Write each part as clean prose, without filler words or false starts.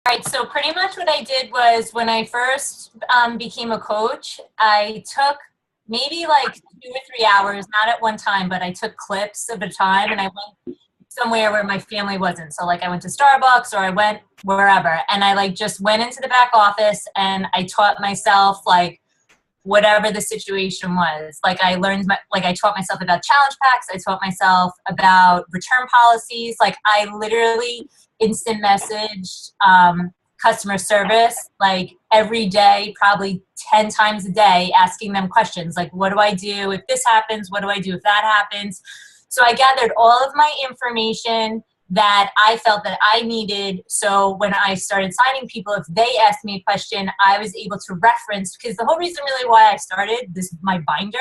Right, so pretty much what I did was when I first became a coach, I took maybe like 2 or 3 hours, not at one time, but I took clips of a time and I went somewhere where my family wasn't. So like I went to Starbucks or I went wherever and I like just went into the back office and I taught myself like whatever the situation was. Like I taught myself about challenge packs. I taught myself about return policies. Like I literally instant messaged customer service like every day, probably 10 times a day, asking them questions like, what do I do if this happens? What do I do if that happens? So I gathered all of my information that I felt that I needed. So when I started signing people, if they asked me a question, I was able to reference, because the whole reason really why I started this, my binder,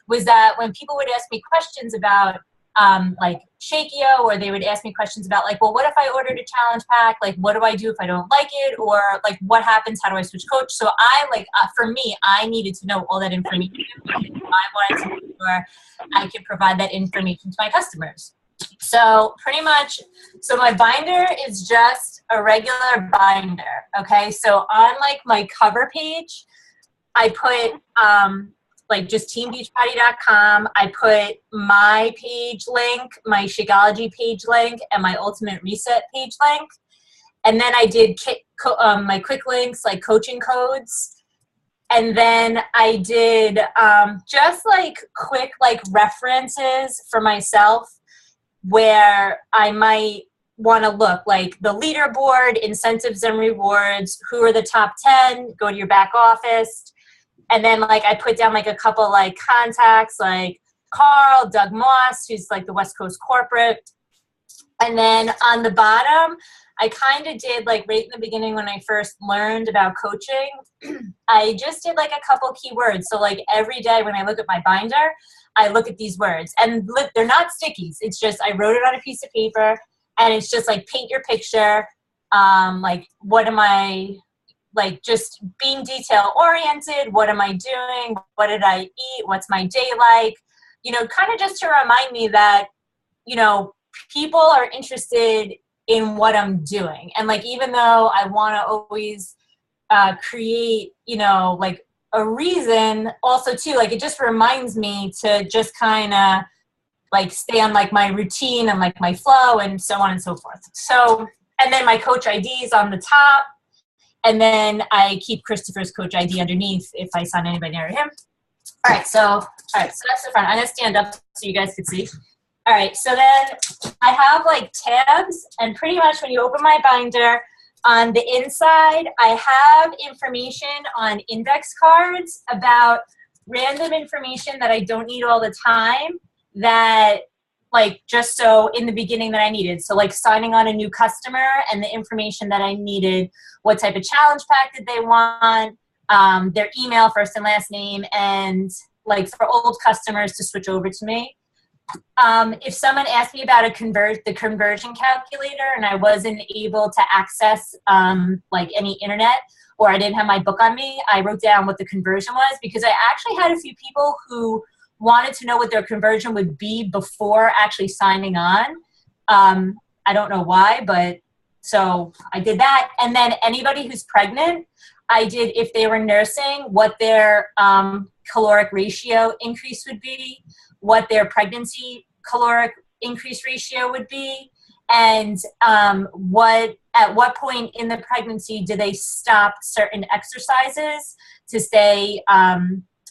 was that when people would ask me questions about like Shakio, or they would ask me questions about like, well, what if I ordered a challenge pack? Like, what do I do if I don't like it? Or like, what happens? How do I switch coach? So I like, for me, I needed to know all that information. I wanted to make sure I could provide that information to my customers. So pretty much, so my binder is just a regular binder, okay? So on like my cover page, I put like just teambeachbody.com. I put my page link, my Shakeology page link, and my Ultimate Reset page link. And then I did my quick links, like coaching codes. And then I did just like quick like references for myself where I might want to look, like the leaderboard, incentives and rewards, who are the top 10, go to your back office. And then like I put down like a couple like contacts like Carl, Doug Moss, who's like the West Coast corporate. And then on the bottom, I kind of did like right in the beginning when I first learned about coaching, I just did like a couple keywords. So like every day when I look at my binder, I look at these words, and they're not stickies. It's just, I wrote it on a piece of paper and it's just like paint your picture. Like, what am I, like just being detail oriented. What am I doing? What did I eat? What's my day like? You know, kind of just to remind me that, you know, people are interested in what I'm doing. And like, even though I want to always create, you know, like a reason also too, like it just reminds me to just kind of like stay on like my routine and like my flow and so on and so forth. So, and then my coach ID is on the top. And then I keep Christopher's coach ID underneath if I sign anybody near him. All right, so that's the front. I'm gonna stand up so you guys can see. All right, so then I have like tabs, and pretty much when you open my binder, on the inside, I have information on index cards about random information that I don't need all the time, that like just so in the beginning that I needed. So like signing on a new customer and the information that I needed, what type of challenge pack did they want, their email, first and last name, and like for old customers to switch over to me. If someone asked me about the conversion calculator and I wasn't able to access like any internet, or I didn't have my book on me, I wrote down what the conversion was, because I actually had a few people who wanted to know what their conversion would be before actually signing on. I don't know why, but so I did that. And then anybody who's pregnant, I did, if they were nursing, what their caloric ratio increase would be, what their pregnancy caloric increase ratio would be, and at what point in the pregnancy do they stop certain exercises to stay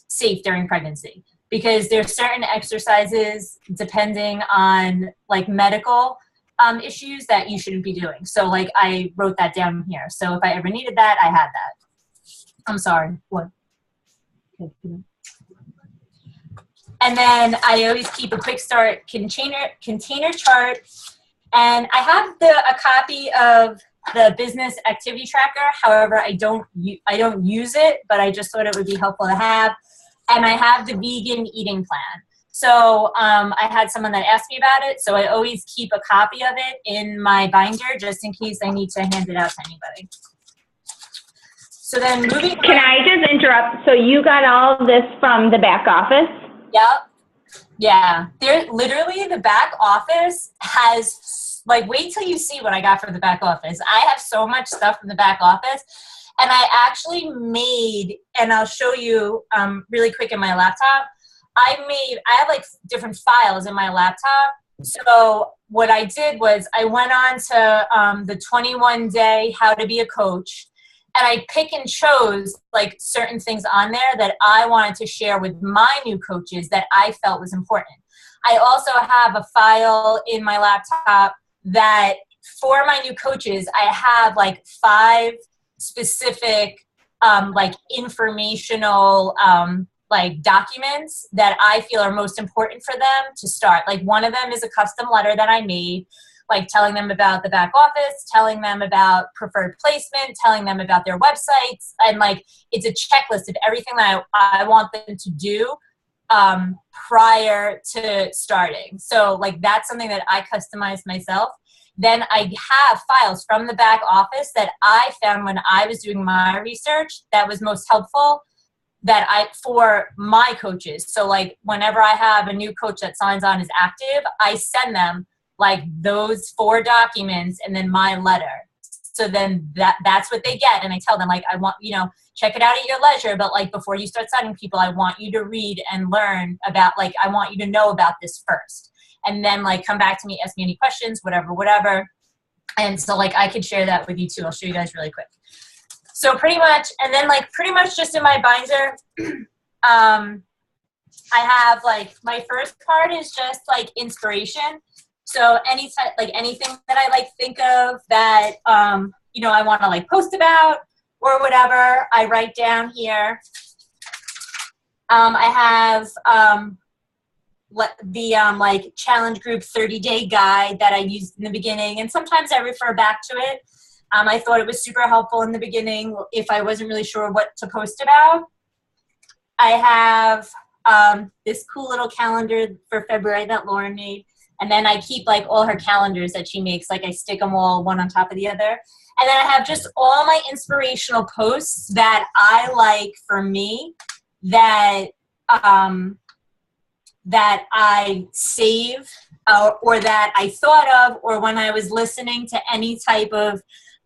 safe during pregnancy. Because there's certain exercises depending on like medical issues that you shouldn't be doing. So like I wrote that down here. So if I ever needed that, I had that. I'm sorry, what? And then I always keep a quick start container chart. And I have a copy of the business activity tracker. However, I don't use it, but I just thought it would be helpful to have. And I have the vegan eating plan. So I had someone that asked me about it, so I always keep a copy of it in my binder just in case I need to hand it out to anybody. So then moving on. Can I just interrupt? So you got all this from the back office? Yep. Yeah. Literally the back office has like, wait till you see what I got from the back office. I have so much stuff from the back office. And I actually made, and I'll show you really quick in my laptop, I have like different files in my laptop. So what I did was I went on to the 21-day How to Be a Coach, and I pick and chose like certain things on there that I wanted to share with my new coaches that I felt was important. I also have a file in my laptop that for my new coaches, I have like 5 specific like informational like documents that I feel are most important for them to start. Like one of them is a custom letter that I made, like telling them about the back office, telling them about preferred placement, telling them about their websites. And like, it's a checklist of everything that I want them to do prior to starting. So like, that's something that I customized myself. Then I have files from the back office that I found when I was doing my research that was most helpful for my coaches. So like whenever I have a new coach that signs on as active, I send them like those 4 documents and then my letter. So then that's what they get. And I tell them like, I want, check it out at your leisure, but like before you start signing people, I want you to read and learn about, like, I want you to know about this first. And then like come back to me, ask me any questions, whatever. And so like I could share that with you too. I'll show you guys really quick. So pretty much, and then like pretty much just in my binder, I have like my first part is just like inspiration. So anything that I like think of that, I want to like post about or whatever, I write down here. I have the like challenge group 30-day guide that I used in the beginning. And sometimes I refer back to it. I thought it was super helpful in the beginning if I wasn't really sure what to post about. I have this cool little calendar for February that Lauren made. And then I keep like all her calendars that she makes, like I stick them all one on top of the other. And then I have just all my inspirational posts that I like for me that that I save or that I thought of, or when I was listening to any type of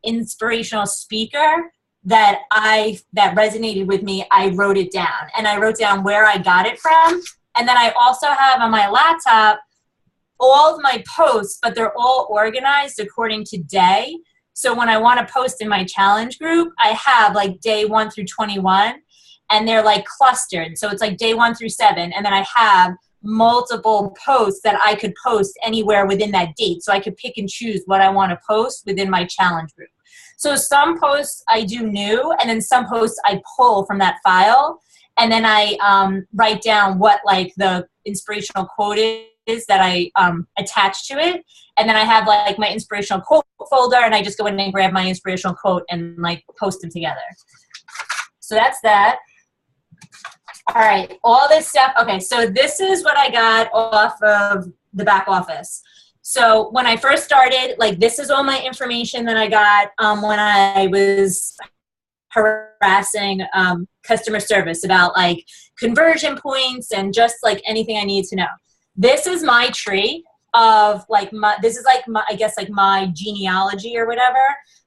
inspirational speaker that resonated with me, I wrote it down. And I wrote down where I got it from. And then I also have on my laptop all of my posts, but they're all organized according to day. So when I want to post in my challenge group, I have like day 1 through 21, and they're like clustered. So it's like day 1 through 7. And then I have multiple posts that I could post anywhere within that date. So I could pick and choose what I want to post within my challenge group. So some posts I do new, and then some posts I pull from that file. And then I write down what like the inspirational quote is that I attach to it. And then I have like my inspirational quote folder, and I just go in and grab my inspirational quote and like post them together. So that's that. All right, all this stuff. Okay, so this is what I got off of the back office. So when I first started, like this is all my information that I got when I was harassing customer service about like conversion points and just like anything I need to know. This is my tree of like this is like my, I guess like my genealogy or whatever.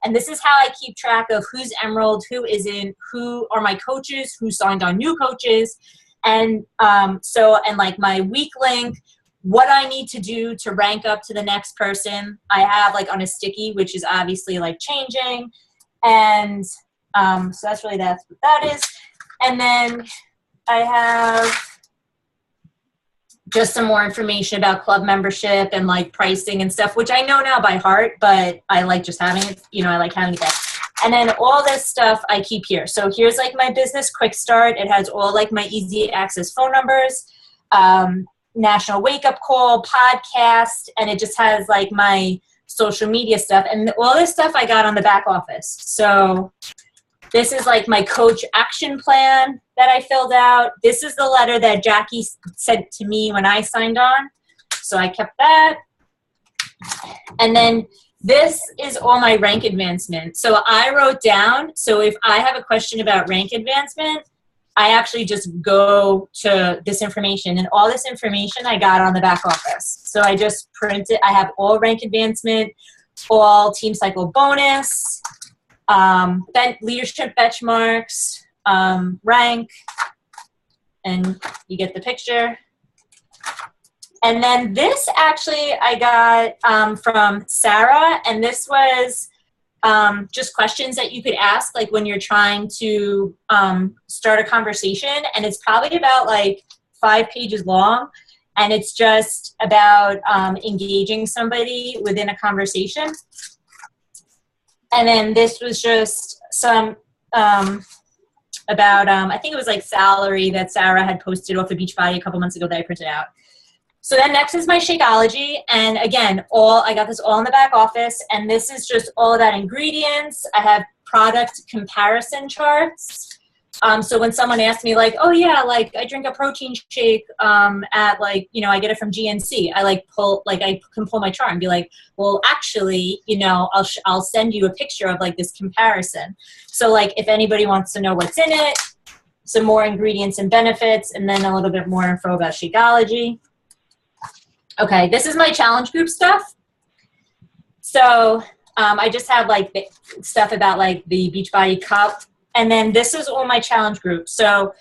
And this is how I keep track of who's Emerald, who isn't, who are my coaches, who signed on new coaches. And and like my weak link, what I need to do to rank up to the next person, I have like on a sticky, which is obviously like changing. And so that's what that is. And then I have just some more information about club membership and like pricing and stuff, which I know now by heart, but I like just having it, I like having it there. And then all this stuff I keep here. So here's like my business quick start. It has all like my easy access phone numbers, national wake up call, podcast, and it just has like my social media stuff. And all this stuff I got on the back office. So this is like my coach action plan that I filled out. This is the letter that Jackie sent to me when I signed on. So I kept that. And then this is all my rank advancement. So I wrote down, so if I have a question about rank advancement, I actually just go to this information, and all this information I got on the back office. So I just print it. I have all rank advancement, all team cycle bonus, leadership benchmarks, rank, and you get the picture. And then this actually I got from Sarah, and this was just questions that you could ask like when you're trying to start a conversation, and it's probably about like 5 pages long, and it's just about engaging somebody within a conversation. And then this was just some about I think it was like salary that Sarah had posted off of Beachbody a couple months ago that I printed out. So then next is my Shakeology, and again, I got this all in the back office, and this is just all about ingredients. I have product comparison charts. So when someone asks me like, oh yeah, like I drink a protein shake at like, you know, I get it from GNC. I can pull my chart and be like, well, actually, you know, I'll send you a picture of like this comparison. So like if anybody wants to know what's in it, some more ingredients and benefits, and then a little bit more info about Shakeology. Okay, this is my challenge group stuff. So I just have like the stuff about like the Beachbody Cup. And then this is all my challenge group. So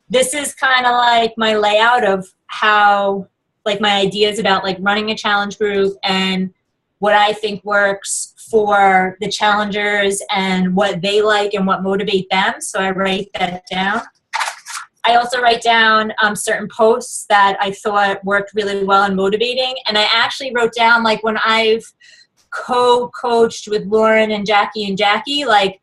this is kind of like my layout of how, like my ideas about like running a challenge group and what I think works for the challengers and what they like and what motivate them. So I write that down. I also write down certain posts that I thought worked really well and motivating. And I actually wrote down like when I've co-coached with Lauren and Jackie, like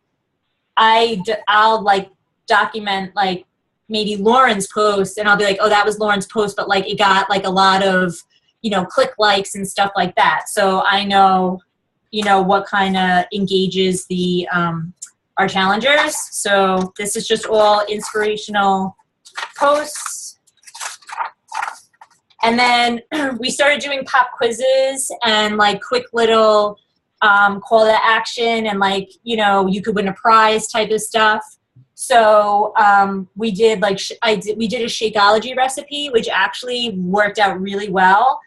I'll like document like maybe Lauren's post, and I'll be like, oh, that was Lauren's post, but like it got like a lot of, you know, click likes and stuff like that. So I know, you know, what kind of engages the our challengers. So this is just all inspirational posts. And then we started doing pop quizzes and like quick little call to action, and like, you know, you could win a prize type of stuff. So we did like we did a Shakeology recipe, which actually worked out really well.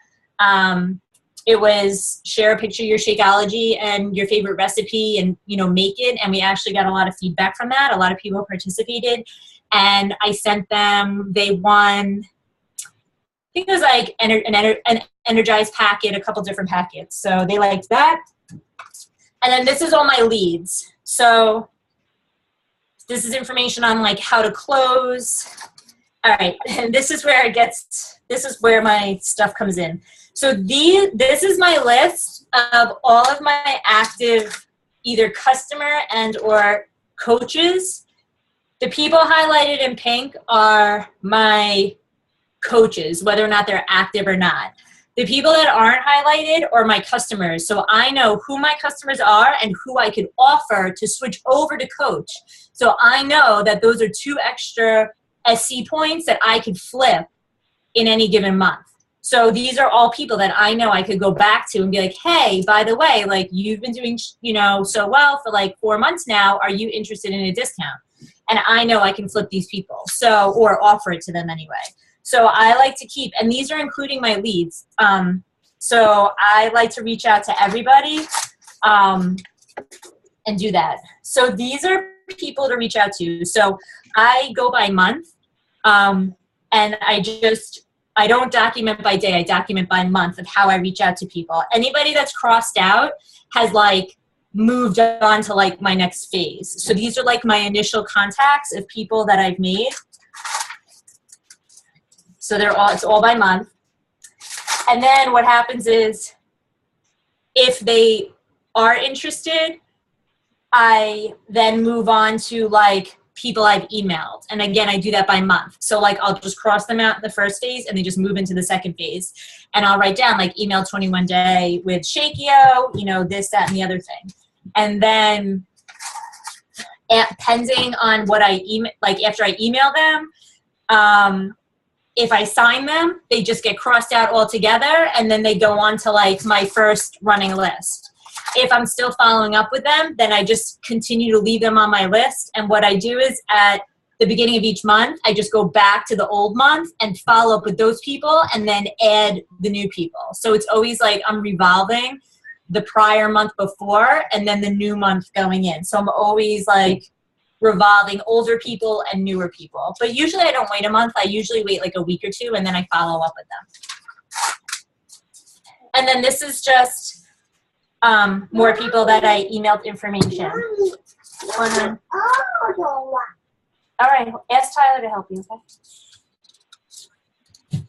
It was share a picture of your Shakeology and your favorite recipe, and, you know, make it. And we actually got a lot of feedback from that. A lot of people participated, and I sent them. They won, I think it was like an Energized packet, a couple different packets. So they liked that. And then this is all my leads. So this is information on like how to close. All right, and this is where this is where my stuff comes in. So this is my list of all of my active either customer and or coaches. The people highlighted in pink are my coaches, whether or not they're active or not. The people that aren't highlighted are my customers. So I know who my customers are and who I could offer to switch over to coach. So I know that those are 2 extra SC points that I could flip in any given month. So these are all people that I know I could go back to and be like, hey, by the way, like you've been doing, you know, so well for like 4 months now. Are you interested in a discount? And I know I can flip these people. So, or offer it to them anyway. So I like to keep, and these are including my leads. So I like to reach out to everybody and do that. So these are people to reach out to. So I go by month, and I don't document by day, I document by month of how I reach out to people. Anybody that's crossed out has like moved on to like my next phase. So these are like my initial contacts of people that I've made. So it's all by month. And then what happens is if they are interested, I then move on to like people I've emailed. And again, I do that by month. So like I'll just cross them out in the first phase and they just move into the second phase. And I'll write down like email 21 day with Shakio, you know, this, that, and the other thing. And then depending on what I email, like after I email them, if I sign them, they just get crossed out altogether, and then they go on to like my first running list. If I'm still following up with them, then I just continue to leave them on my list. And what I do is at the beginning of each month, I just go back to the old month and follow up with those people and then add the new people. So it's always like I'm revolving the prior month before and then the new month going in. So I'm always like revolving older people and newer people. But usually I don't wait a month. I usually wait like a week or two and then I follow up with them. And then this is just more people that I emailed information. All right, ask Tyler to help you, okay?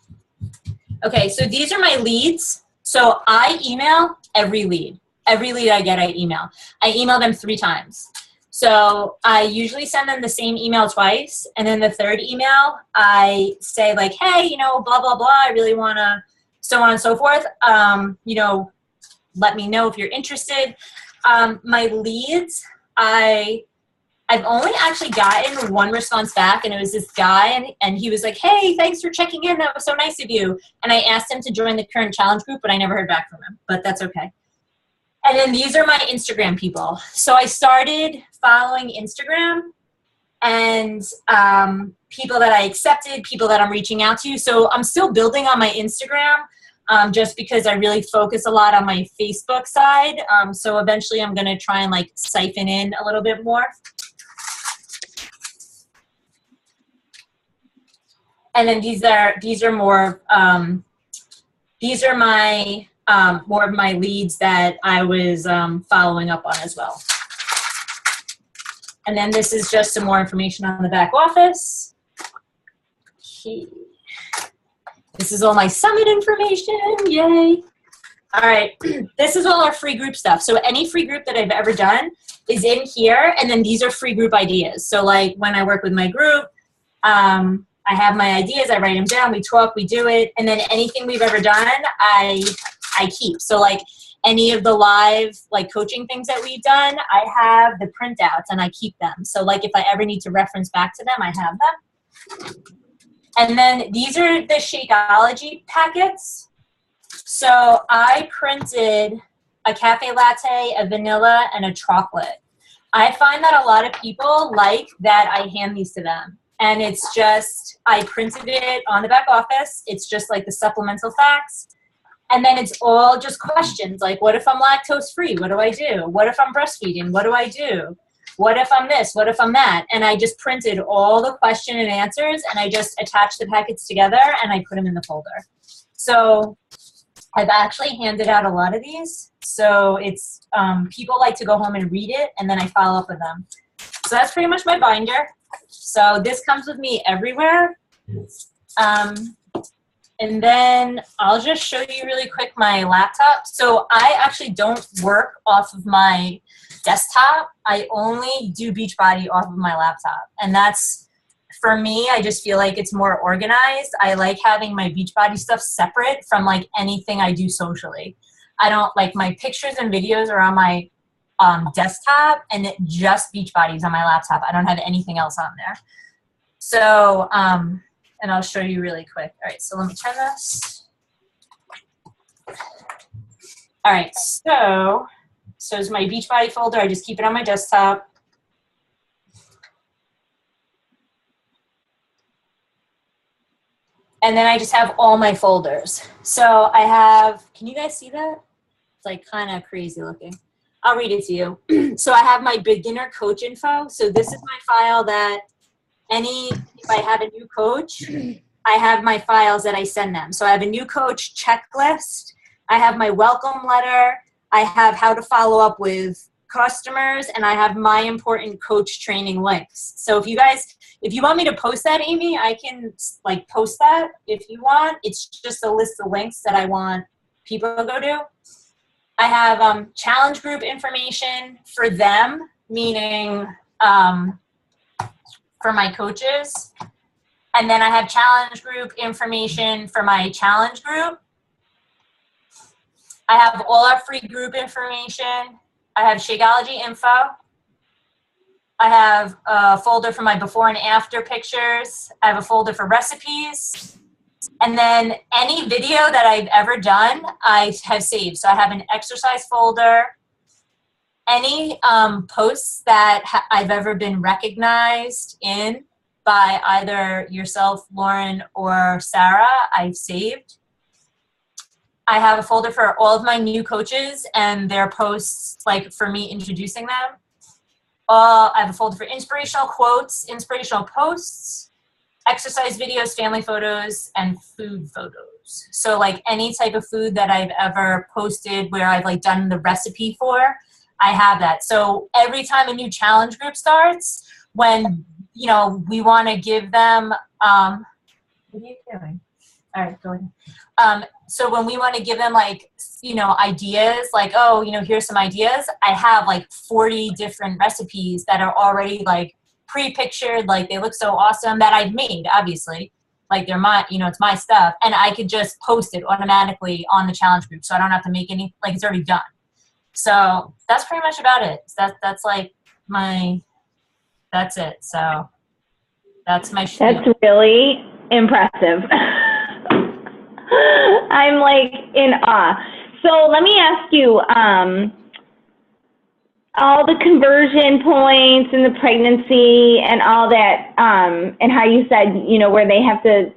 Okay, so these are my leads. So I email every lead. Every lead I get, I email. I email them 3 times. So I usually send them the same email twice. And then the third email, I say like, hey, you know, blah, blah, blah. I really want to, so on and so forth. You know, let me know if you're interested. My leads, I've only actually gotten 1 response back, and it was this guy, and he was like, hey, thanks for checking in. That was so nice of you. And I asked him to join the current challenge group, but I never heard back from him, but that's okay. And then these are my Instagram people. So I started following Instagram and people that I accepted, people that I'm reaching out to. So I'm still building on my Instagram just because I really focus a lot on my Facebook side. So eventually I'm going to try and like siphon in a little bit more. And then these are more my more of my leads that I was following up on as well. And then this is just some more information on the back office. This is all my summit information, yay. All right, this is all our free group stuff. So any free group that I've ever done is in here, and then these are free group ideas. So like when I work with my group, I have my ideas, I write them down, we talk, we do it, and then anything we've ever done, I keep. So like any of the live like coaching things that we've done, I have the printouts and I keep them. So like if I ever need to reference back to them, I have them. And then these are the Shakeology packets. So I printed a cafe latte, a vanilla, and a chocolate. I find that a lot of people like that I hand these to them. And it's just, I printed it on the back office. It's just like the supplemental facts. And then it's all just questions like, what if I'm lactose free? What do I do? What if I'm breastfeeding? What do I do? What if I'm this? What if I'm that? And I just printed all the question and answers, and I just attached the packets together and I put them in the folder. So I've actually handed out a lot of these. So it's, people like to go home and read it, and then I follow up with them. So that's pretty much my binder. So this comes with me everywhere. And then I'll just show you really quick my laptop. So I actually don't work off of my desktop. I only do Beachbody off of my laptop. And that's, for me, I just feel like it's more organized. I like having my Beachbody stuff separate from like anything I do socially. I don't like my pictures and videos are on my desktop, and just Beachbody is on my laptop. I don't have anything else on there. So, and I'll show you really quick. All right, so let me turn this. All right, so is my Beachbody folder. I just keep it on my desktop. And then I just have all my folders. So I have, can you guys see that? It's like kind of crazy looking. I'll read it to you. So I have my beginner coach info. So this is my file that if I have a new coach, I have my files that I send them. So I have a new coach checklist. I have my welcome letter. I have how to follow up with customers, and I have my important coach training links. So if you want me to post that, Amy, I can like post that if you want. It's just a list of links that I want people to go to. I have challenge group information for them, meaning for my coaches. And then I have challenge group information for my challenge group. I have all our free group information. I have Shakeology info. I have a folder for my before and after pictures. I have a folder for recipes. And then any video that I've ever done, I have saved. So I have an exercise folder. Any posts that I've ever been recognized in, by either yourself, Lauren, or Sarah, I've saved. I have a folder for all of my new coaches and their posts, like for me introducing them. I have a folder for inspirational quotes, inspirational posts, exercise videos, family photos, and food photos. So like any type of food that I've ever posted where I've like done the recipe for, I have that. So every time a new challenge group starts, when, you know, we want to give them, what are you doing? All right, go ahead. So when we want to give them like, you know, ideas, like, oh, you know, here's some ideas. I have like 40 different recipes that are already like pre-pictured, like they look so awesome that I've made, obviously. Like they're my, you know, it's my stuff. And I could just post it automatically on the challenge group. So I don't have to make any, like it's already done. So that's pretty much about it. That's like that's it. So that's my spiel. That's really impressive. I'm like in awe. So let me ask you, all the conversion points and the pregnancy and all that, and how you said, you know, where they have to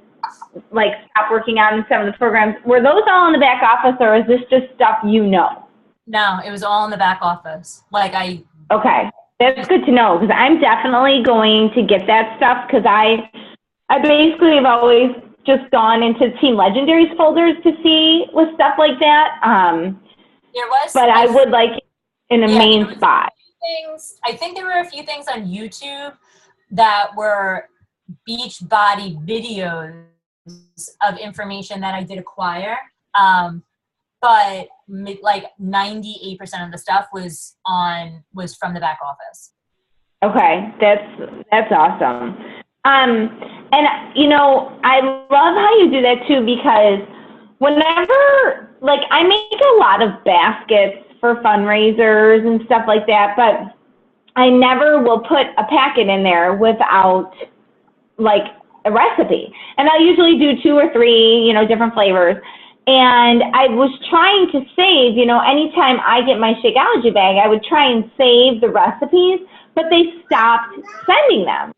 like stop working out in some of the programs, were those all in the back office, or is this just stuff you know? No, it was all in the back office. Okay, that's good to know, because I'm definitely going to get that stuff, because I basically have always just gone into Team Legendary's folders to see with stuff like that. But I would like it in a main spot. I think there were a few things on YouTube that were beach body videos of information that I did acquire. But like 98% of the stuff was from the back office. Okay, that's awesome. And you know, I love how you do that too, because whenever, like, I make a lot of baskets for fundraisers and stuff like that, but I never will put a packet in there without like a recipe. And I'll usually do 2 or 3, you know, different flavors. And I was trying to save, you know, anytime I get my Shakeology bag, I would try and save the recipes, but they stopped sending them.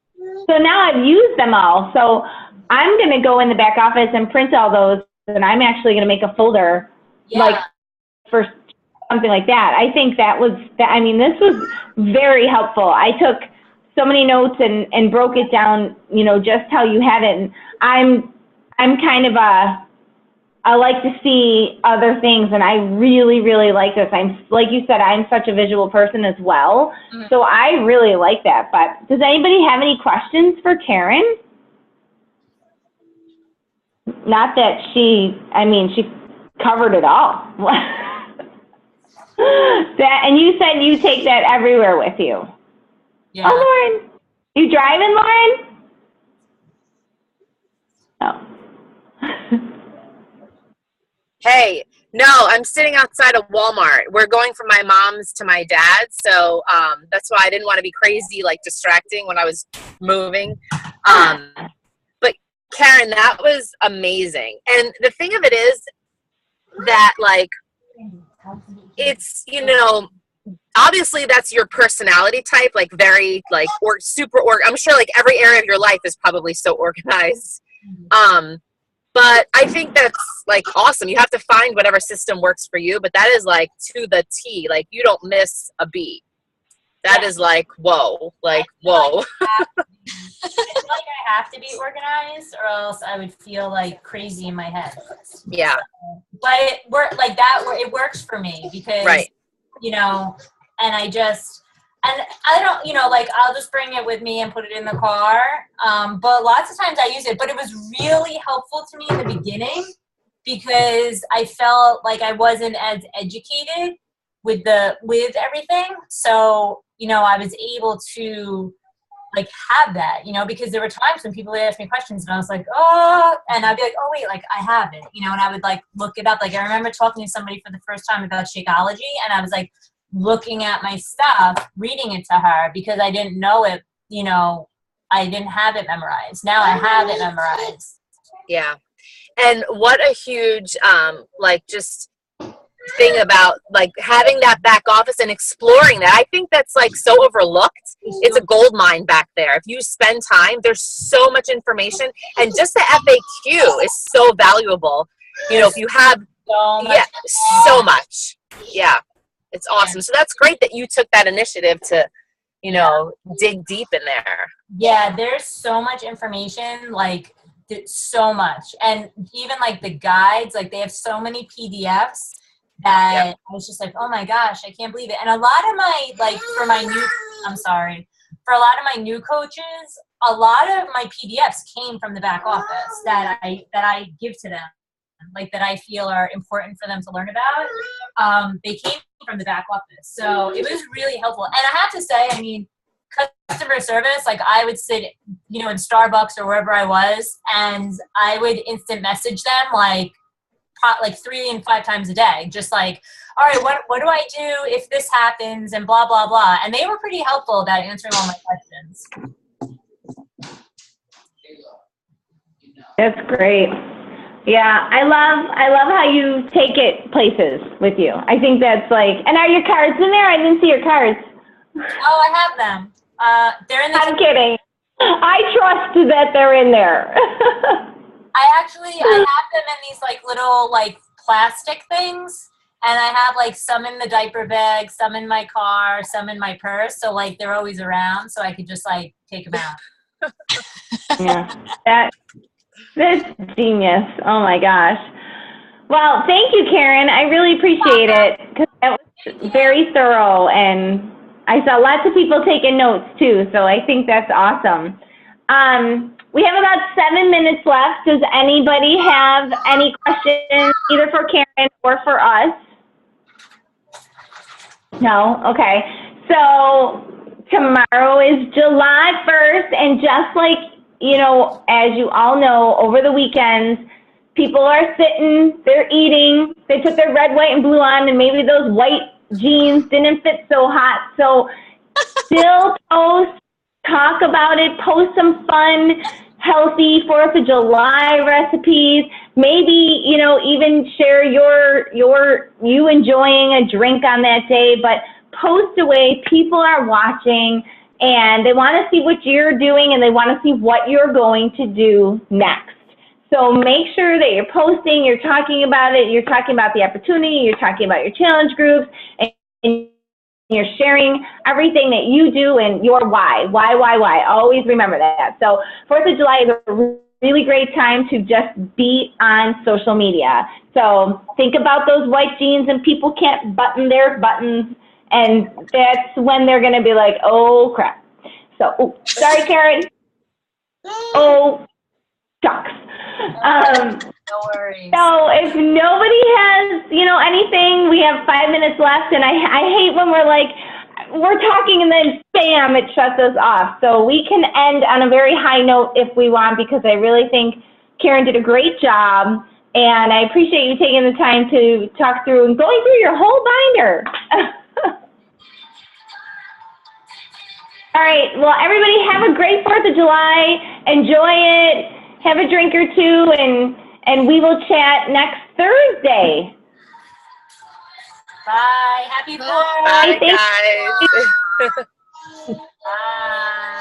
So now I've used them all. So I'm going to go in the back office and print all those, and I'm actually going to make a folder like for something like that. I think this was very helpful. I took so many notes and broke it down, you know, just how you had it. And I'm kind of I like to see other things, and I really, really like this. Like you said, I'm such a visual person as well, so I really like that. But does anybody have any questions for Karen? Not that she covered it all. And you said you take that everywhere with you. Yeah. Oh, Lauren, you driving, Lauren? Oh. Hey, no, I'm sitting outside of Walmart. We're going from my mom's to my dad's, so that's why I didn't want to be crazy, like distracting when I was moving. But Karen, that was amazing. And the thing of it is that, like, it's, you know, obviously that's your personality type, like very, like, or super, I'm sure like every area of your life is probably so organized. But I think that's like awesome. You have to find whatever system works for you, but that is like to the T. Like you don't miss a beat. That is like, whoa, like, whoa. I feel like I have to be organized, or else I would feel like crazy in my head. Yeah. But it works for me because, you know, and I don't, you know, like I'll just bring it with me and put it in the car. But lots of times I use it, but it was really helpful to me in the beginning because I felt like I wasn't as educated with everything. So, you know, I was able to like have that, you know, because there were times when people would ask me questions and I was like, oh, and I'd be like, oh wait, like I have it, you know, and I would like look it up. Like I remember talking to somebody for the first time about Shakeology, and I was like, looking at my stuff, reading it to her because I didn't know it, you know, I didn't have it memorized. Now I have it memorized. Yeah. And what a huge, like just thing about like having that back office and exploring that. I think that's like so overlooked. It's a gold mine back there. If you spend time, there's so much information, and just the FAQ is so valuable. You know, if you have so much. Yeah, it's awesome. So that's great that you took that initiative to, you know, dig deep in there. Yeah, there's so much information, like so much. And even like the guides, like they have so many PDFs that I was just like, oh my gosh, I can't believe it. And a lot of my, like for a lot of my new coaches, a lot of my PDFs came from the back office that I give to them, like that I feel are important for them to learn about. They came from the back office. So it was really helpful. And I have to say, I mean, customer service, like I would sit, you know, in Starbucks or wherever I was, and I would instant message them like 3 and 5 times a day. Just like, all right, what do I do if this happens and blah, blah, blah. And they were pretty helpful about answering all my questions. That's great. Yeah, I love how you take it places with you. I think that's like, and are your cards in there? I didn't see your cards. Oh, I have them. They're in the. I'm kidding. I trust that they're in there. I have them in these like little like plastic things, and I have like some in the diaper bag, some in my car, some in my purse. So like they're always around, so I could just like take them out. Yeah, that's genius. Oh my gosh. Well, thank you, Karen. I really appreciate it because that was very thorough, and I saw lots of people taking notes too. So I think that's awesome. We have about 7 minutes left. Does anybody have any questions, either for Karen or for us? No? Okay. So tomorrow is July 1st, and just like, you know, as you all know, over the weekends, people are sitting, they're eating, they put their red, white, and blue on, and maybe those white jeans didn't fit so hot. So still post, talk about it, post some fun, healthy 4th of July recipes. Maybe, you know, even share you enjoying a drink on that day, but post away. People are watching, and they want to see what you're doing, and they want to see what you're going to do next. So make sure that you're posting, you're talking about it, you're talking about the opportunity, you're talking about your challenge groups, and you're sharing everything that you do and your why. Always remember that. So 4th of July is a really great time to just be on social media. So think about those white jeans, and people can't button their buttons, and that's when they're going to be like, oh, crap. So, sorry, Karen. Oh, shucks. No worries. So if nobody has, you know, anything, we have 5 minutes left, and I hate when we're talking and then bam, it shuts us off. So we can end on a very high note if we want, because I really think Karen did a great job, and I appreciate you taking the time to talk through and going through your whole binder. All right, well, everybody have a great 4th of July. Enjoy it. Have a drink or two, and we will chat next Thursday. Bye. Happy 4th. Bye, guys. Bye.